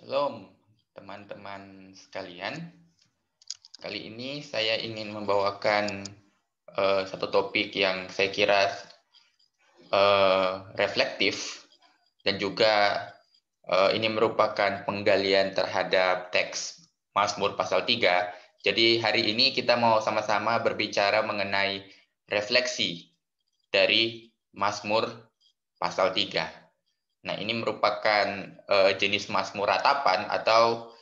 Shalom teman-teman sekalian. Kali ini saya ingin membawakan satu topik yang saya kira reflektif dan juga ini merupakan penggalian terhadap teks Mazmur pasal 3. Jadi hari ini kita mau sama-sama berbicara mengenai refleksi dari Mazmur pasal 3. Nah, ini merupakan jenis Mazmur ratapan atau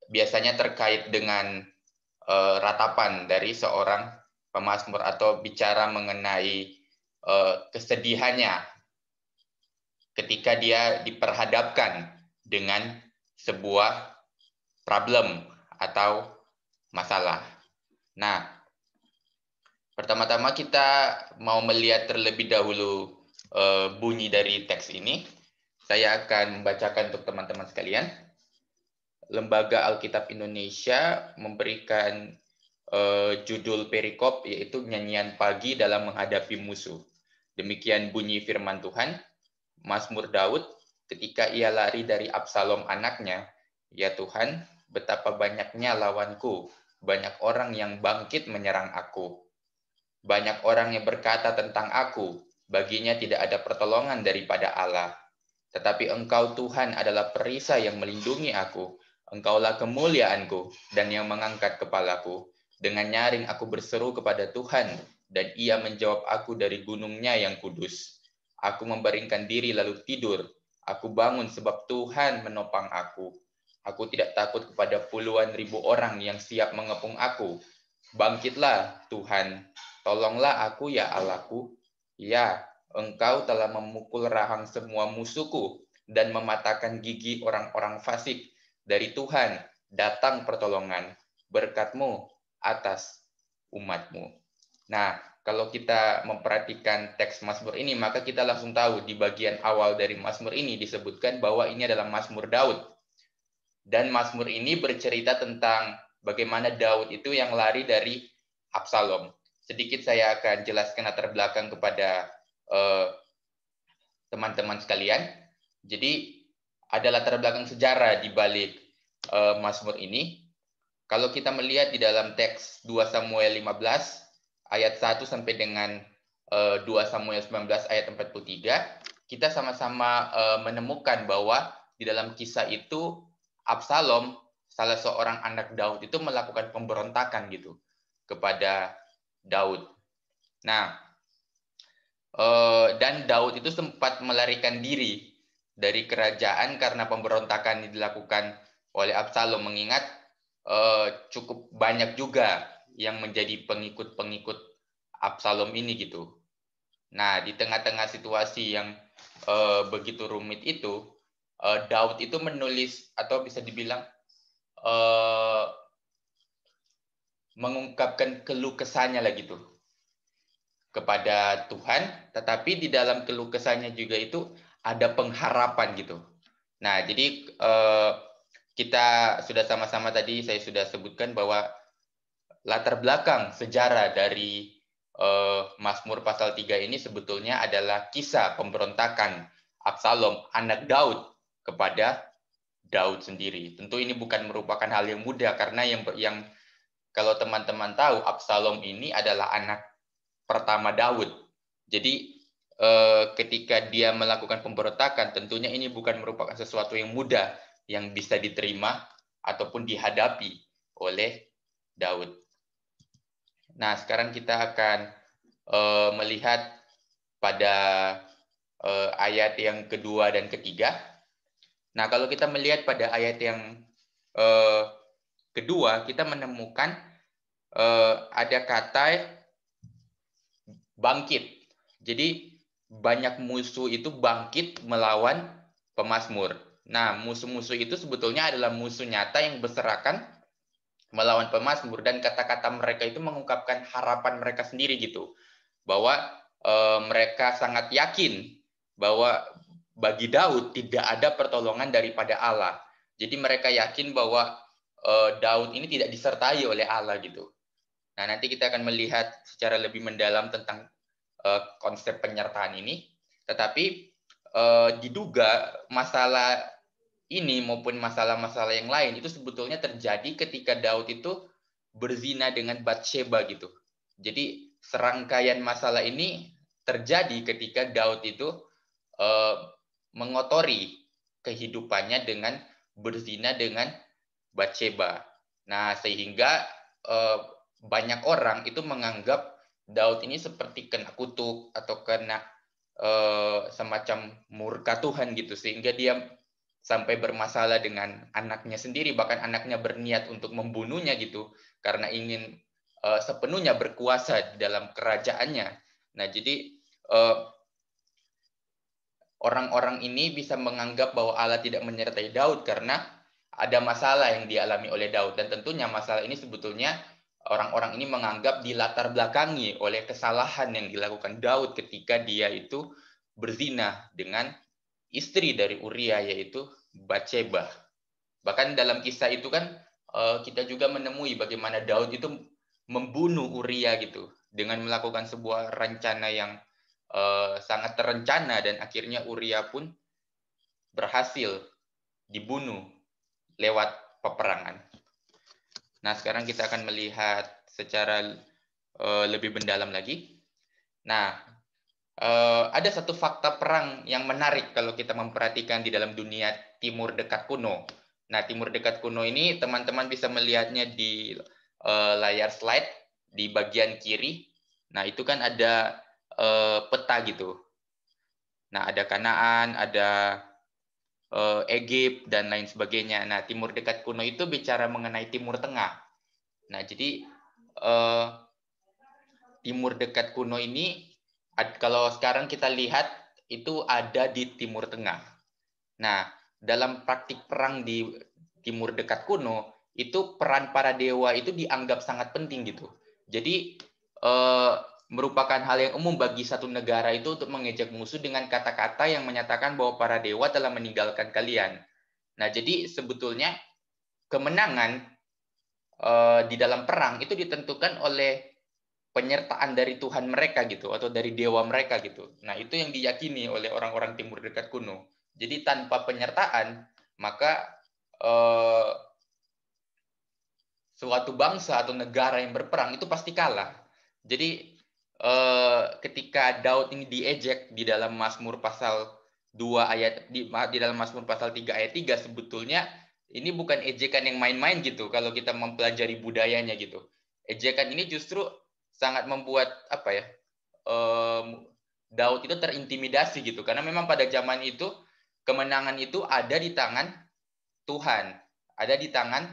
biasanya terkait dengan ratapan dari seorang pemazmur atau bicara mengenai kesedihannya ketika dia diperhadapkan dengan sebuah problem atau masalah. Nah, pertama-tama kita mau melihat terlebih dahulu bunyi dari teks ini. Saya akan membacakan untuk teman-teman sekalian. Lembaga Alkitab Indonesia memberikan judul perikop yaitu nyanyian pagi dalam menghadapi musuh. Demikian bunyi firman Tuhan, Mazmur Daud ketika ia lari dari Absalom anaknya, ya Tuhan, betapa banyaknya lawanku, banyak orang yang bangkit menyerang aku. Banyak orang yang berkata tentang aku, baginya tidak ada pertolongan daripada Allah. Tetapi Engkau Tuhan adalah perisai yang melindungi aku. Engkaulah kemuliaanku dan yang mengangkat kepalaku. Dengan nyaring aku berseru kepada Tuhan, dan Ia menjawab aku dari gunungnya yang kudus. Aku membaringkan diri lalu tidur. Aku bangun sebab Tuhan menopang aku. Aku tidak takut kepada puluhan ribu orang yang siap mengepung aku. Bangkitlah Tuhan, tolonglah aku ya Allahku. Ya, Engkau telah memukul rahang semua musuhku dan mematahkan gigi orang-orang fasik. Dari Tuhan datang pertolongan, berkat-Mu atas umat-Mu. Nah, kalau kita memperhatikan teks Mazmur ini, maka kita langsung tahu di bagian awal dari Mazmur ini disebutkan bahwa ini adalah Mazmur Daud. Dan Mazmur ini bercerita tentang bagaimana Daud itu yang lari dari Absalom. Sedikit saya akan jelaskan latar belakang kepada teman-teman sekalian. Jadi ada latar belakang sejarah di balik Mazmur ini. Kalau kita melihat di dalam teks 2 Samuel 15 ayat 1 sampai dengan 2 Samuel 19 ayat 43, kita sama-sama menemukan bahwa di dalam kisah itu Absalom, salah seorang anak Daud itu melakukan pemberontakan gitu kepada Daud. Nah, dan Daud itu sempat melarikan diri dari kerajaan karena pemberontakan yang dilakukan oleh Absalom, mengingat cukup banyak juga yang menjadi pengikut-pengikut Absalom ini gitu. Nah, di tengah-tengah situasi yang begitu rumit itu, Daud itu menulis atau bisa dibilang mengungkapkan keluh kesahnya lah gitu kepada Tuhan, tetapi di dalam keluh kesahnya juga itu ada pengharapan gitu. Nah, jadi kita sudah sama-sama tadi saya sudah sebutkan bahwa latar belakang sejarah dari Mazmur pasal 3 ini sebetulnya adalah kisah pemberontakan Absalom, anak Daud, kepada Daud sendiri. Tentu ini bukan merupakan hal yang mudah karena yang kalau teman-teman tahu Absalom ini adalah anak pertama Daud. Jadi ketika dia melakukan pemberontakan, tentunya ini bukan merupakan sesuatu yang mudah yang bisa diterima ataupun dihadapi oleh Daud. Nah, sekarang kita akan melihat pada ayat yang kedua dan ketiga. Nah, kalau kita melihat pada ayat yang kedua, kita menemukan ada kata bangkit. Jadi banyak musuh itu bangkit melawan pemazmur. Nah, musuh-musuh itu sebetulnya adalah musuh nyata yang berserakan melawan pemazmur, dan kata-kata mereka itu mengungkapkan harapan mereka sendiri gitu. Bahwa mereka sangat yakin bahwa bagi Daud tidak ada pertolongan daripada Allah. Jadi mereka yakin bahwa Daud ini tidak disertai oleh Allah gitu. Nah, nanti kita akan melihat secara lebih mendalam tentang konsep penyertaan ini. Tetapi diduga masalah ini maupun masalah-masalah yang lain itu sebetulnya terjadi ketika Daud itu berzina dengan Batsheba gitu. Jadi serangkaian masalah ini terjadi ketika Daud itu mengotori kehidupannya dengan berzina dengan Batsheba. Nah, sehingga banyak orang itu menganggap Daud ini seperti kena kutuk atau kena semacam murka Tuhan gitu, sehingga dia sampai bermasalah dengan anaknya sendiri, bahkan anaknya berniat untuk membunuhnya gitu karena ingin sepenuhnya berkuasa di dalam kerajaannya. Nah, jadi orang-orang ini bisa menganggap bahwa Allah tidak menyertai Daud karena ada masalah yang dialami oleh Daud, dan tentunya masalah ini sebetulnya orang-orang ini menganggap dilatar belakangi oleh kesalahan yang dilakukan Daud ketika dia itu berzina dengan istri dari Uria, yaitu Batsheba. Bahkan dalam kisah itu kan kita juga menemui bagaimana Daud itu membunuh Uria gitu dengan melakukan sebuah rencana yang sangat terencana, dan akhirnya Uria pun berhasil dibunuh lewat peperangan. Nah, sekarang kita akan melihat secara lebih mendalam lagi. Nah, ada satu fakta perang yang menarik kalau kita memperhatikan di dalam dunia Timur Dekat kuno. Nah, Timur Dekat kuno ini teman-teman bisa melihatnya di layar slide di bagian kiri. Nah, itu kan ada peta gitu. Nah, ada Kanaan, ada Egypt, dan lain sebagainya. Nah, Timur Dekat kuno itu bicara mengenai Timur Tengah. Nah, jadi Timur Dekat kuno ini, kalau sekarang kita lihat, itu ada di Timur Tengah. Nah, dalam praktik perang di Timur Dekat kuno, itu peran para dewa itu dianggap sangat penting gitu. Jadi, merupakan hal yang umum bagi satu negara itu untuk mengejek musuh dengan kata-kata yang menyatakan bahwa para dewa telah meninggalkan kalian. Nah, jadi sebetulnya kemenangan di dalam perang itu ditentukan oleh penyertaan dari Tuhan mereka gitu, atau dari dewa mereka gitu. Nah, itu yang diyakini oleh orang-orang Timur Dekat kuno. Jadi tanpa penyertaan, maka suatu bangsa atau negara yang berperang itu pasti kalah. Jadi ketika Daud ini diejek di dalam Mazmur pasal 2 ayat di dalam Mazmur pasal 3 ayat 3, sebetulnya ini bukan ejekan yang main-main gitu kalau kita mempelajari budayanya gitu. Ejekan ini justru sangat membuat apa ya? Daud itu terintimidasi gitu, karena memang pada zaman itu kemenangan itu ada di tangan Tuhan, ada di tangan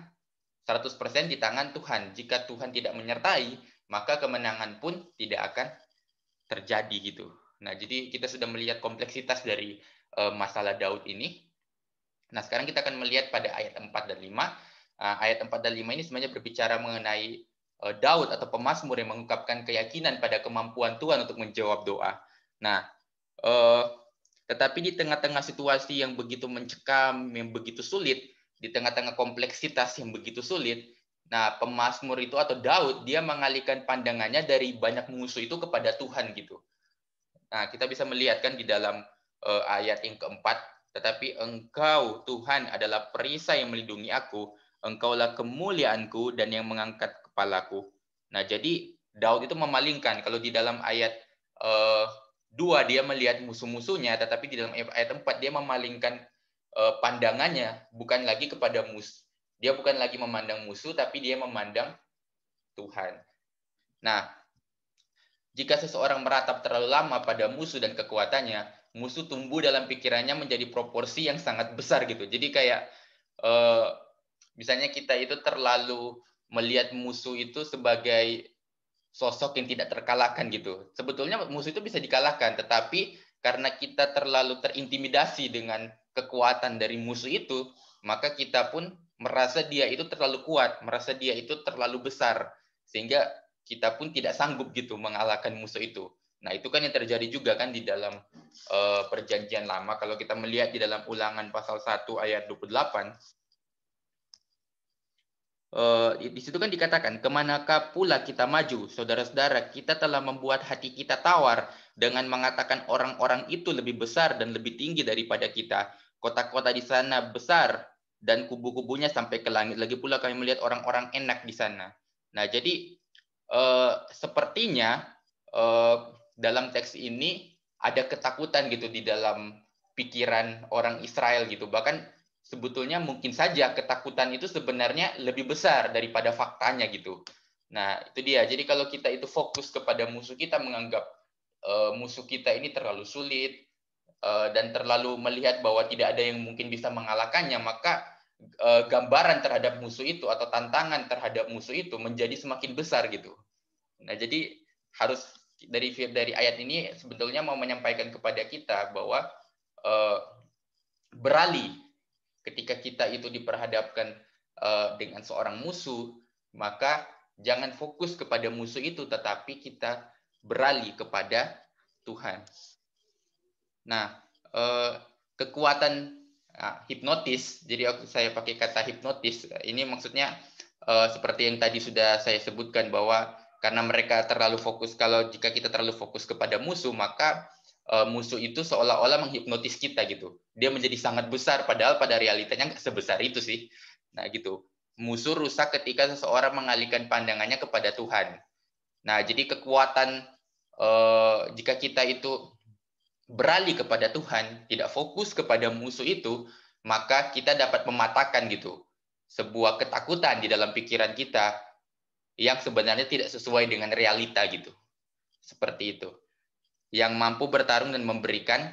100% di tangan Tuhan. Jika Tuhan tidak menyertai, maka kemenangan pun tidak akan terjadi gitu. Nah, jadi kita sudah melihat kompleksitas dari masalah Daud ini. Nah, sekarang kita akan melihat pada ayat 4 dan 5. Ayat 4 dan 5 ini sebenarnya berbicara mengenai Daud atau pemazmur yang mengungkapkan keyakinan pada kemampuan Tuhan untuk menjawab doa. Nah, tetapi di tengah-tengah situasi yang begitu mencekam, yang begitu sulit, di tengah-tengah kompleksitas yang begitu sulit, nah pemazmur itu atau Daud, dia mengalihkan pandangannya dari banyak musuh itu kepada Tuhan gitu. Nah, kita bisa melihat kan di dalam ayat yang keempat, tetapi Engkau Tuhan adalah perisai yang melindungi aku, Engkaulah kemuliaanku dan yang mengangkat kepalaku. Nah, jadi Daud itu memalingkan, kalau di dalam ayat 2 dia melihat musuh-musuhnya, tetapi di dalam ayat 4 dia memalingkan pandangannya bukan lagi kepada musuh. Dia bukan lagi memandang musuh, tapi dia memandang Tuhan. Nah, jika seseorang meratap terlalu lama pada musuh dan kekuatannya, musuh tumbuh dalam pikirannya menjadi proporsi yang sangat besar gitu. Jadi kayak misalnya kita itu terlalu melihat musuh itu sebagai sosok yang tidak terkalahkan gitu. Sebetulnya musuh itu bisa dikalahkan, tetapi karena kita terlalu terintimidasi dengan kekuatan dari musuh itu, maka kita pun merasa dia itu terlalu kuat, merasa dia itu terlalu besar, sehingga kita pun tidak sanggup gitu mengalahkan musuh itu. Nah, itu kan yang terjadi juga kan di dalam perjanjian lama. Kalau kita melihat di dalam Ulangan pasal 1 ayat 28, di situ kan dikatakan, kemanakah pula kita maju, saudara-saudara, kita telah membuat hati kita tawar dengan mengatakan orang-orang itu lebih besar dan lebih tinggi daripada kita. kota-kota di sana besar dan kubu-kubunya sampai ke langit. Lagi pula kami melihat orang-orang enak di sana. Nah, jadi sepertinya dalam teks ini ada ketakutan gitu di dalam pikiran orang Israel gitu. Bahkan sebetulnya mungkin saja ketakutan itu sebenarnya lebih besar daripada faktanya gitu. Nah, itu dia. Jadi kalau kita itu fokus kepada musuh kita, menganggap musuh kita ini terlalu sulit dan terlalu melihat bahwa tidak ada yang mungkin bisa mengalahkannya, maka gambaran terhadap musuh itu atau tantangan terhadap musuh itu menjadi semakin besar gitu. Nah, jadi harus dari ayat ini sebetulnya mau menyampaikan kepada kita bahwa beralih ketika kita itu diperhadapkan dengan seorang musuh, maka jangan fokus kepada musuh itu, tetapi kita beralih kepada Tuhan. Nah, kekuatan hipnotis, jadi saya pakai kata hipnotis, ini maksudnya seperti yang tadi sudah saya sebutkan bahwa karena mereka terlalu fokus, kalau jika kita terlalu fokus kepada musuh, maka musuh itu seolah-olah menghipnotis kita gitu. Dia menjadi sangat besar, padahal pada realitanya nggak sebesar itu sih. Nah gitu. Musuh rusak ketika seseorang mengalihkan pandangannya kepada Tuhan. Nah jadi kekuatan jika kita itu beralih kepada Tuhan, tidak fokus kepada musuh itu, maka kita dapat mematahkan gitu sebuah ketakutan di dalam pikiran kita yang sebenarnya tidak sesuai dengan realita gitu. Seperti itu. Yang mampu bertarung dan memberikan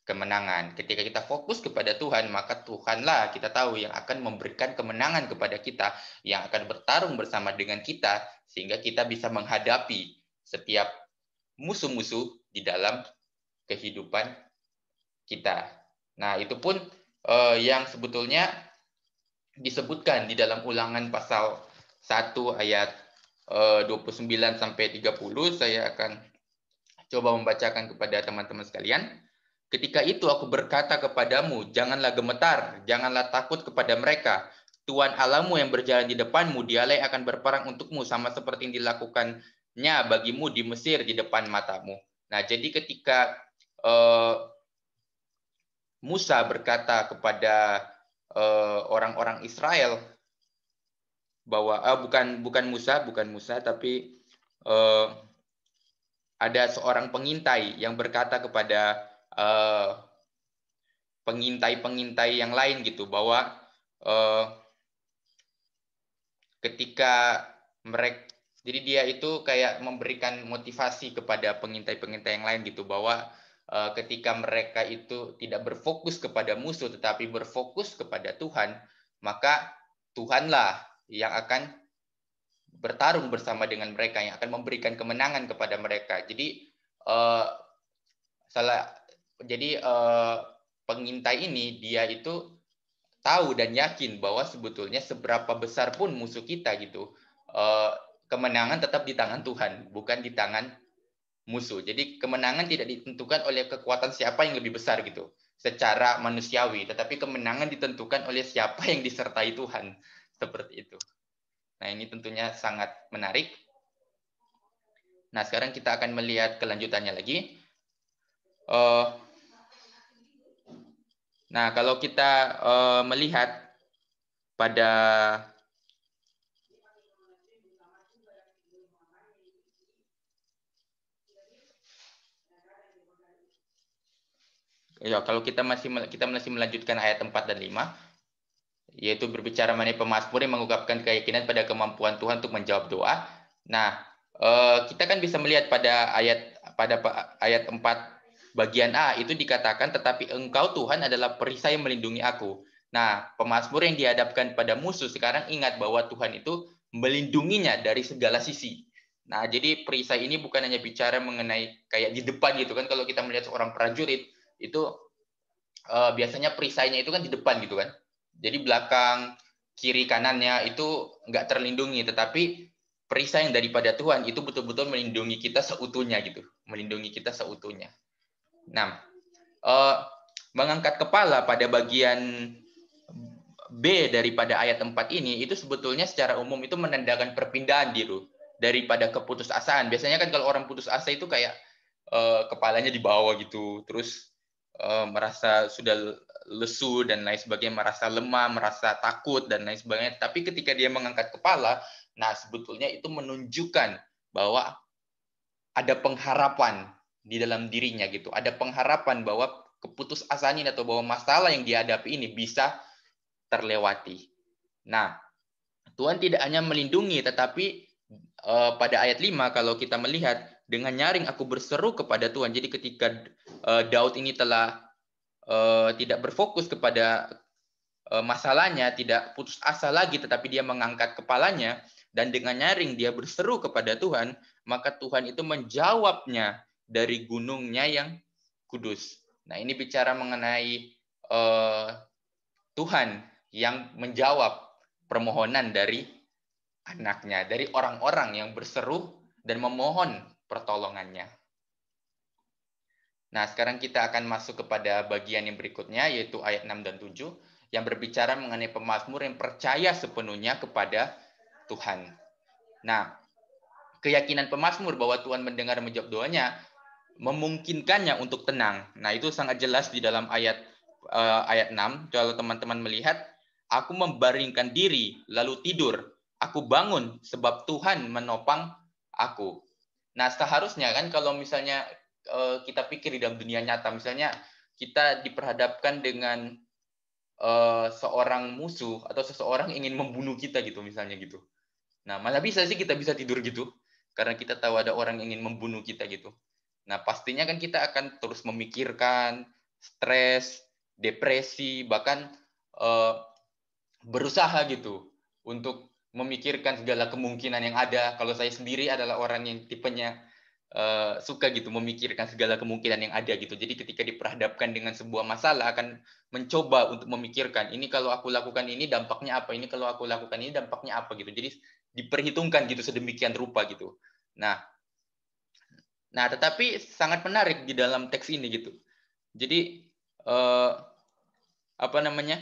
kemenangan. Ketika kita fokus kepada Tuhan, maka Tuhanlah kita tahu yang akan memberikan kemenangan kepada kita, yang akan bertarung bersama dengan kita, sehingga kita bisa menghadapi setiap musuh-musuh di dalam kehidupan kita. Nah, itu pun yang sebetulnya disebutkan di dalam Ulangan pasal 1 ayat 29 sampai 30. Saya akan coba membacakan kepada teman-teman sekalian. Ketika itu aku berkata kepadamu, janganlah gemetar, janganlah takut kepada mereka. Tuhan Allahmu yang berjalan di depanmu, dialah yang akan berperang untukmu, sama seperti yang dilakukannya bagimu di Mesir di depan matamu. Nah, jadi ketika Musa berkata kepada orang-orang Israel bahwa bukan Musa, tapi ada seorang pengintai yang berkata kepada pengintai-pengintai yang lain gitu bahwa ketika mereka, jadi dia itu kayak memberikan motivasi kepada pengintai-pengintai yang lain gitu bahwa ketika mereka itu tidak berfokus kepada musuh tetapi berfokus kepada Tuhan, maka Tuhanlah yang akan bertarung bersama dengan mereka, yang akan memberikan kemenangan kepada mereka. Jadi pengintai ini dia itu tahu dan yakin bahwa sebetulnya seberapa besar pun musuh kita gitu, kemenangan tetap di tangan Tuhan, bukan di tangan musuh. Jadi kemenangan tidak ditentukan oleh kekuatan siapa yang lebih besar gitu secara manusiawi, tetapi kemenangan ditentukan oleh siapa yang disertai Tuhan. Seperti itu. Nah, ini tentunya sangat menarik. Nah, sekarang kita akan melihat kelanjutannya lagi. Nah, kalau kita melihat pada kalau kita masih melanjutkan ayat 4 dan 5, yaitu berbicara mengenai pemazmur yang mengungkapkan keyakinan pada kemampuan Tuhan untuk menjawab doa. Nah, kita kan bisa melihat pada ayat 4 bagian A itu dikatakan, tetapi engkau Tuhan adalah perisai yang melindungi aku. Nah, pemazmur yang dihadapkan pada musuh sekarang ingat bahwa Tuhan itu melindunginya dari segala sisi. Nah, jadi perisai ini bukan hanya bicara mengenai kayak di depan gitu kan. Kalau kita melihat seorang prajurit itu biasanya perisainya itu kan di depan gitu kan. Jadi belakang, kiri, kanannya itu nggak terlindungi, tetapi perisai yang daripada Tuhan itu betul-betul melindungi kita seutuhnya gitu, melindungi kita seutuhnya. Nah, mengangkat kepala pada bagian B daripada ayat 4 ini itu sebetulnya secara umum itu menandakan perpindahan diri daripada keputusasaan. Biasanya kan kalau orang putus asa itu kayak kepalanya di bawah gitu, terus merasa sudah lesu dan lain sebagainya, merasa lemah, merasa takut dan lain sebagainya. Tapi ketika dia mengangkat kepala, nah sebetulnya itu menunjukkan bahwa ada pengharapan di dalam dirinya gitu. Ada pengharapan bahwa keputusasaan ini atau bahwa masalah yang dihadapi ini bisa terlewati. Nah, Tuhan tidak hanya melindungi, tetapi pada ayat 5 kalau kita melihat, dengan nyaring aku berseru kepada Tuhan. Jadi ketika Daud ini telah tidak berfokus kepada masalahnya, tidak putus asa lagi, tetapi dia mengangkat kepalanya, dan dengan nyaring dia berseru kepada Tuhan, maka Tuhan itu menjawabnya dari gunungnya yang kudus. Nah, ini bicara mengenai Tuhan yang menjawab permohonan dari anaknya, dari orang-orang yang berseru dan memohon pertolongannya. Nah, sekarang kita akan masuk kepada bagian yang berikutnya, yaitu ayat 6 dan 7, yang berbicara mengenai pemazmur yang percaya sepenuhnya kepada Tuhan. Nah, keyakinan pemazmur bahwa Tuhan mendengar dan menjawab doanya memungkinkannya untuk tenang. Nah, itu sangat jelas di dalam ayat 6. Kalau teman-teman melihat, aku membaringkan diri lalu tidur. Aku bangun sebab Tuhan menopang aku. Nah, seharusnya kan kalau misalnya kita pikir di dalam dunia nyata, misalnya kita diperhadapkan dengan seorang musuh atau seseorang ingin membunuh kita gitu misalnya gitu. Nah, malah bisa sih kita bisa tidur gitu karena kita tahu ada orang yang ingin membunuh kita gitu. Nah, pastinya kan kita akan terus memikirkan, stres, depresi, bahkan berusaha gitu untuk memikirkan segala kemungkinan yang ada. Kalau saya sendiri adalah orang yang tipenya suka gitu memikirkan segala kemungkinan yang ada gitu. Jadi ketika diperhadapkan dengan sebuah masalah akan mencoba untuk memikirkan ini kalau aku lakukan ini dampaknya apa, ini kalau aku lakukan ini dampaknya apa gitu. Jadi diperhitungkan gitu sedemikian rupa gitu. Nah, tetapi sangat menarik di dalam teks ini gitu. Jadi apa namanya?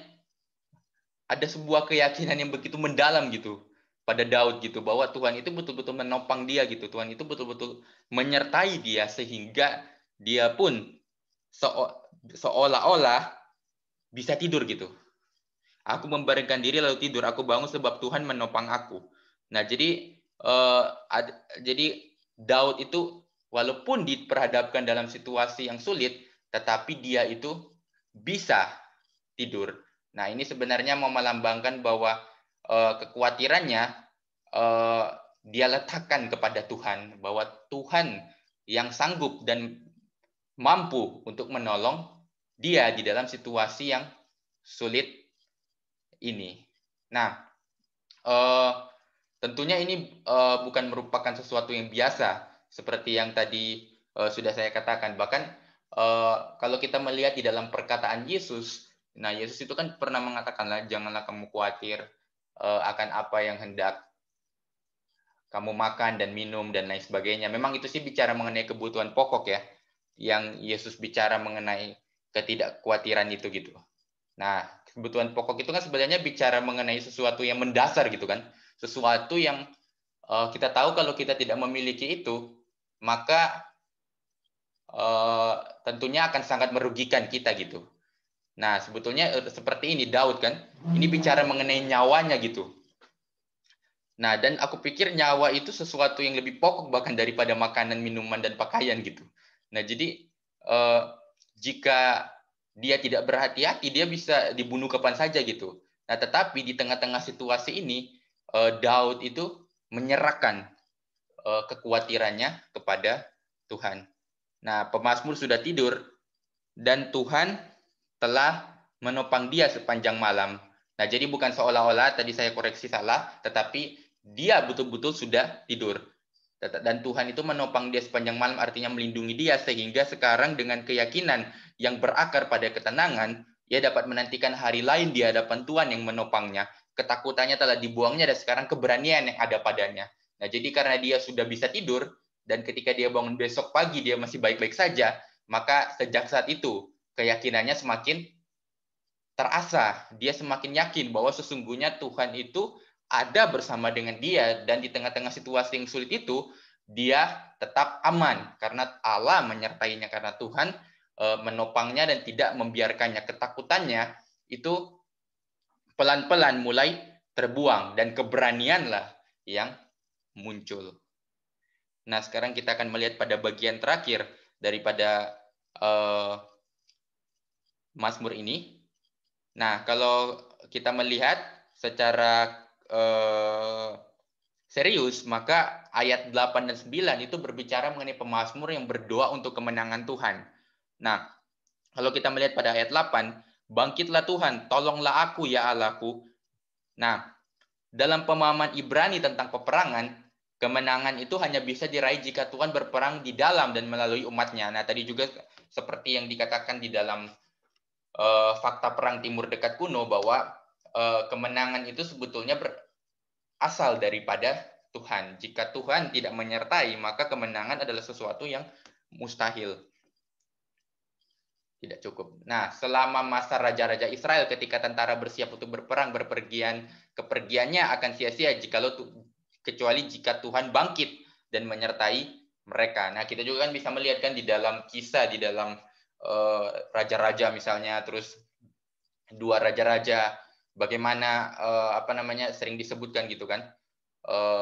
Ada sebuah keyakinan yang begitu mendalam gitu pada Daud gitu bahwa Tuhan itu betul-betul menopang dia gitu. Tuhan itu betul-betul menyertai dia sehingga dia pun seolah-olah bisa tidur gitu. Aku membaringkan diri lalu tidur, aku bangun sebab Tuhan menopang aku. Nah, jadi Daud itu walaupun diperhadapkan dalam situasi yang sulit, tetapi dia itu bisa tidur. Nah, ini sebenarnya mau melambangkan bahwa kekhawatirannya dia letakkan kepada Tuhan, bahwa Tuhan yang sanggup dan mampu untuk menolong dia di dalam situasi yang sulit ini. Nah, tentunya ini bukan merupakan sesuatu yang biasa seperti yang tadi sudah saya katakan. Bahkan kalau kita melihat di dalam perkataan Yesus, nah Yesus itu kan pernah mengatakanlah janganlah kamu khawatir akan apa yang hendak kamu makan dan minum dan lain sebagainya. Memang itu sih bicara mengenai kebutuhan pokok ya, yang Yesus bicara mengenai ketidakkhawatiran itu gitu. Nah, kebutuhan pokok itu kan sebenarnya bicara mengenai sesuatu yang mendasar gitu kan, sesuatu yang kita tahu kalau kita tidak memiliki itu, maka tentunya akan sangat merugikan kita gitu. Nah, sebetulnya seperti ini Daud kan, ini bicara mengenai nyawanya gitu. Nah, dan aku pikir nyawa itu sesuatu yang lebih pokok bahkan daripada makanan, minuman, dan pakaian gitu. Nah, jadi jika dia tidak berhati-hati, dia bisa dibunuh kapan saja gitu. Nah, tetapi di tengah-tengah situasi ini, Daud itu menyerahkan kekhawatirannya kepada Tuhan. Nah, pemazmur sudah tidur dan Tuhan telah menopang dia sepanjang malam. Nah, jadi bukan seolah-olah tadi saya koreksi salah, tetapi dia betul-betul sudah tidur. Dan Tuhan itu menopang dia sepanjang malam, artinya melindungi dia, sehingga sekarang dengan keyakinan yang berakar pada ketenangan, ia dapat menantikan hari lain di hadapan Tuhan yang menopangnya. Ketakutannya telah dibuangnya, dan sekarang keberanian yang ada padanya. Nah, jadi karena dia sudah bisa tidur, dan ketika dia bangun besok pagi, dia masih baik-baik saja, maka sejak saat itu, keyakinannya semakin terasa. Dia semakin yakin bahwa sesungguhnya Tuhan itu ada bersama dengan dia, dan di tengah-tengah situasi yang sulit itu dia tetap aman karena Allah menyertainya, karena Tuhan menopangnya dan tidak membiarkannya. Ketakutannya itu pelan-pelan mulai terbuang dan keberanianlah yang muncul. Nah, sekarang kita akan melihat pada bagian terakhir daripada Mazmur ini. Nah, kalau kita melihat secara serius, maka ayat 8 dan 9 itu berbicara mengenai pemazmur yang berdoa untuk kemenangan Tuhan. Nah, kalau kita melihat pada ayat 8, bangkitlah Tuhan, tolonglah aku ya Allahku. Nah, dalam pemahaman Ibrani tentang peperangan, kemenangan itu hanya bisa diraih jika Tuhan berperang di dalam dan melalui umatnya. Nah, tadi juga seperti yang dikatakan di dalam fakta perang Timur Dekat kuno, bahwa kemenangan itu sebetulnya berasal daripada Tuhan. Jika Tuhan tidak menyertai, maka kemenangan adalah sesuatu yang mustahil. Tidak cukup. Nah, selama masa raja-raja Israel ketika tentara bersiap untuk berperang, kepergiannya akan sia-sia kecuali jika Tuhan bangkit dan menyertai mereka. Nah, kita juga kan bisa melihat kan di dalam kisah, di dalam raja-raja misalnya, terus dua raja-raja, bagaimana sering disebutkan gitu kan.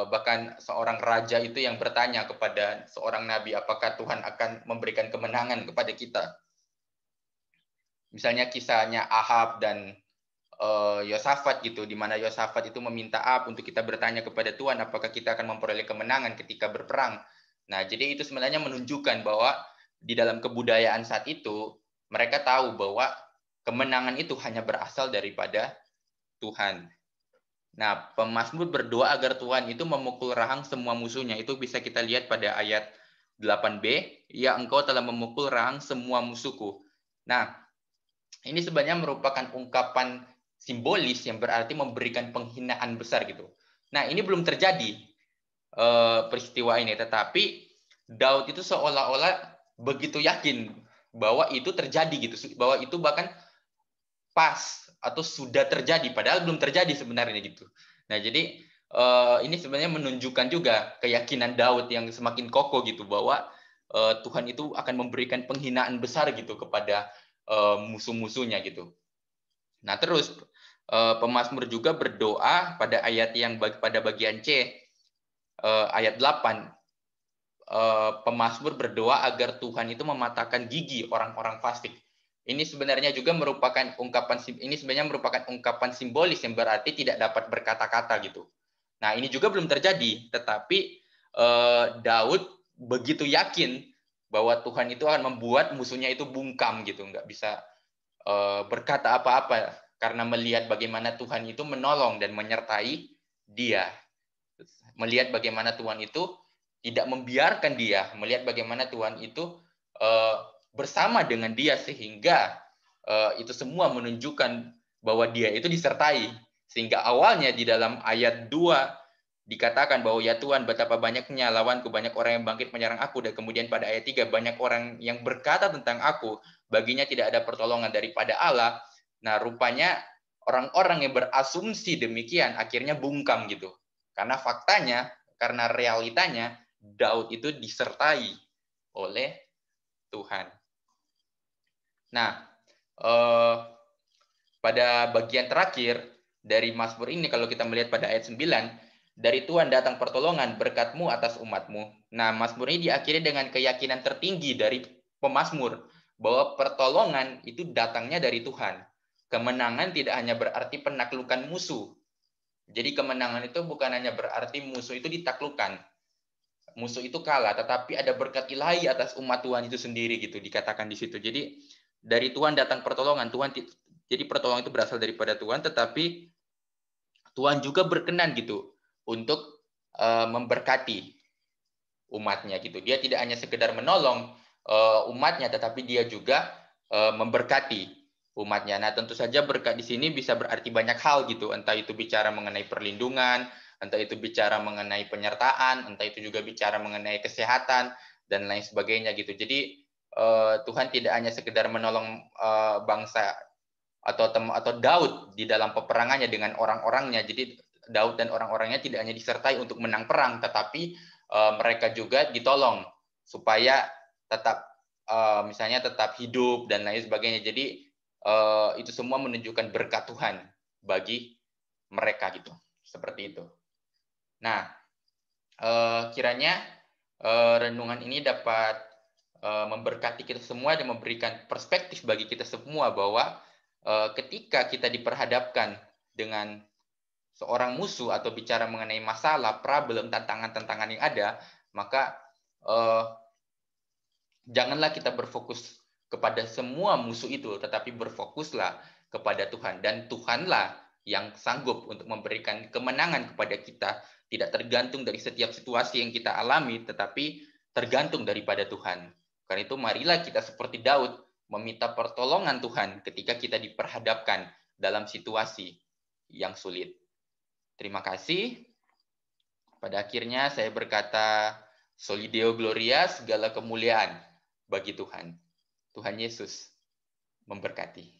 Bahkan seorang raja itu yang bertanya kepada seorang nabi, apakah Tuhan akan memberikan kemenangan kepada kita. Misalnya kisahnya Ahab dan Yosafat gitu, di mana Yosafat itu meminta Ahab untuk kita bertanya kepada Tuhan apakah kita akan memperoleh kemenangan ketika berperang. Nah, jadi itu sebenarnya menunjukkan bahwa di dalam kebudayaan saat itu mereka tahu bahwa kemenangan itu hanya berasal daripada Tuhan. Nah, pemazmur berdoa agar Tuhan itu memukul rahang semua musuhnya. Itu bisa kita lihat pada ayat 8b, ya engkau telah memukul rahang semua musuhku. Nah, ini sebenarnya merupakan ungkapan simbolis yang berarti memberikan penghinaan besar gitu. Nah, ini belum terjadi peristiwa ini, tetapi Daud itu seolah-olah begitu yakin bahwa itu terjadi gitu, bahwa itu bahkan pas atau sudah terjadi, padahal belum terjadi sebenarnya gitu. Nah, jadi ini sebenarnya menunjukkan juga keyakinan Daud yang semakin kokoh gitu, bahwa Tuhan itu akan memberikan penghinaan besar gitu kepada musuh-musuhnya gitu. Nah, terus pemazmur juga berdoa pada ayat yang pada bagian C, ayat 8. Pemazmur berdoa agar Tuhan itu mematahkan gigi orang-orang fasik. Ini sebenarnya juga merupakan ungkapan simbolis yang berarti tidak dapat berkata-kata gitu. Nah, ini juga belum terjadi, tetapi Daud begitu yakin bahwa Tuhan itu akan membuat musuhnya itu bungkam gitu, nggak bisa berkata apa-apa karena melihat bagaimana Tuhan itu menolong dan menyertai dia. Melihat bagaimana Tuhan itu tidak membiarkan dia, melihat bagaimana Tuhan itu bersama dengan dia, sehingga itu semua menunjukkan bahwa dia itu disertai. Sehingga awalnya di dalam ayat 2 dikatakan bahwa ya Tuhan, betapa banyaknya lawanku, banyak orang yang bangkit menyerang aku. Dan kemudian pada ayat 3, banyak orang yang berkata tentang aku, baginya tidak ada pertolongan daripada Allah. Nah, rupanya orang-orang yang berasumsi demikian akhirnya bungkam gitu. Karena faktanya, karena realitanya, Daud itu disertai oleh Tuhan. Nah, pada bagian terakhir dari Mazmur ini, kalau kita melihat pada ayat 9, dari Tuhan datang pertolongan, berkat-Mu atas umat-Mu. Nah, Mazmur ini diakhiri dengan keyakinan tertinggi dari pemazmur, bahwa pertolongan itu datangnya dari Tuhan. Kemenangan tidak hanya berarti penaklukan musuh. Jadi kemenangan itu bukan hanya berarti musuh itu ditaklukkan. Musuh itu kalah, tetapi ada berkat ilahi atas umat Tuhan itu sendiri gitu, dikatakan di situ. Jadi dari Tuhan datang pertolongan. Jadi pertolongan itu berasal daripada Tuhan, tetapi Tuhan juga berkenan gitu untuk memberkati umatnya gitu. Dia tidak hanya sekedar menolong umatnya, tetapi dia juga memberkati umatnya. Nah, tentu saja berkat di sini bisa berarti banyak hal gitu. Entah itu bicara mengenai perlindungan, entah itu bicara mengenai penyertaan, entah itu juga bicara mengenai kesehatan dan lain sebagainya gitu. Jadi Tuhan tidak hanya sekedar menolong bangsa atau Daud di dalam peperangannya dengan orang-orangnya. Jadi Daud dan orang-orangnya tidak hanya disertai untuk menang perang, tetapi mereka juga ditolong supaya tetap misalnya tetap hidup dan lain sebagainya. Jadi itu semua menunjukkan berkat Tuhan bagi mereka gitu. Seperti itu. Nah, kiranya renungan ini dapat memberkati kita semua dan memberikan perspektif bagi kita semua bahwa ketika kita diperhadapkan dengan seorang musuh atau bicara mengenai masalah, problem, tantangan-tantangan yang ada, maka janganlah kita berfokus kepada semua musuh itu, tetapi berfokuslah kepada Tuhan. Dan Tuhanlah yang sanggup untuk memberikan kemenangan kepada kita, tidak tergantung dari setiap situasi yang kita alami, tetapi tergantung daripada Tuhan. Karena itu marilah kita seperti Daud meminta pertolongan Tuhan ketika kita diperhadapkan dalam situasi yang sulit. Terima kasih. Pada akhirnya saya berkata, Soli Deo Gloria, segala kemuliaan bagi Tuhan. Tuhan Yesus memberkati.